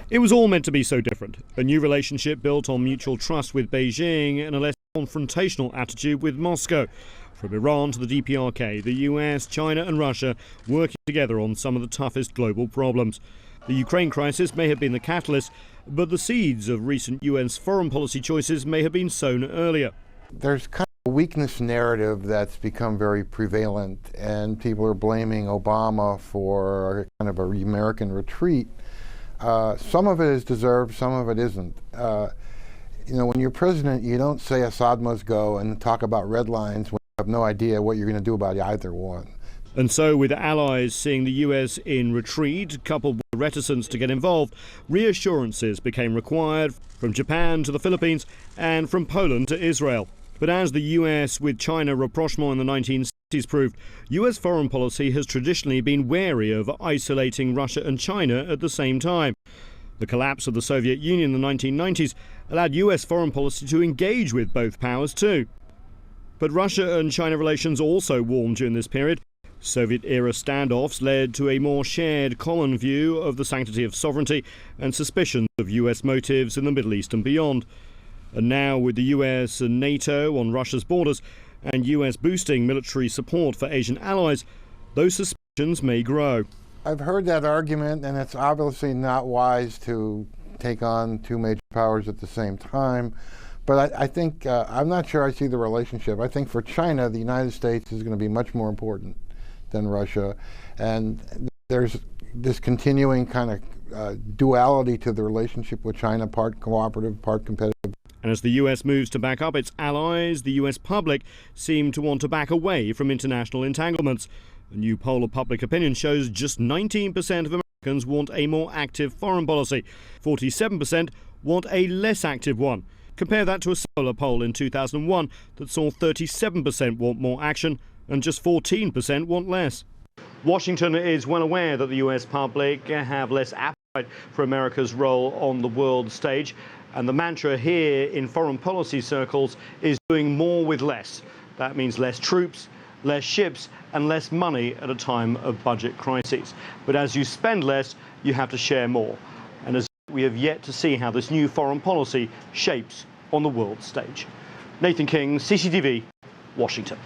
It was all meant to be so different. A new relationship built on mutual trust with Beijing and a less confrontational attitude with Moscow. From Iran to the DPRK, the US, China and Russia working together on some of the toughest global problems. The Ukraine crisis may have been the catalyst, but the seeds of recent US foreign policy choices may have been sown earlier. There's kind of a weakness narrative that's become very prevalent, and people are blaming Obama for kind of an American retreat. Some of it is deserved, some of it isn't. When you're president, you don't say Assad must go and talk about red lines when you have no idea what you're going to do about either one. And so, with allies seeing the US in retreat, coupled with reticence to get involved, reassurances became required from Japan to the Philippines and from Poland to Israel. But as the US with China rapprochement in the 1960s proved, US foreign policy has traditionally been wary of isolating Russia and China at the same time. The collapse of the Soviet Union in the 1990s allowed US foreign policy to engage with both powers too. But Russia and China relations also warmed during this period. Soviet-era standoffs led to a more shared common view of the sanctity of sovereignty and suspicions of US motives in the Middle East and beyond. And now, with the US and NATO on Russia's borders and US boosting military support for Asian allies, those suspicions may grow. I've heard that argument, and it's obviously not wise to take on two major powers at the same time. But I think, I'm not sure I see the relationship. I think for China, the United States is going to be much more important than Russia. And there's this continuing kind of duality to the relationship with China, part cooperative, part competitive. And as the US moves to back up its allies, the US public seem to want to back away from international entanglements. A new poll of public opinion shows just 19% of Americans want a more active foreign policy. 47% want a less active one. Compare that to a similar poll in 2001 that saw 37% want more action and just 14% want less. Washington is well aware that the US public have less appetite for America's role on the world stage. And the mantra here in foreign policy circles is doing more with less. That means less troops, less ships and less money at a time of budget crises. But as you spend less, you have to share more. And as we have yet to see how this new foreign policy shapes on the world stage. Nathan King, CCTV, Washington.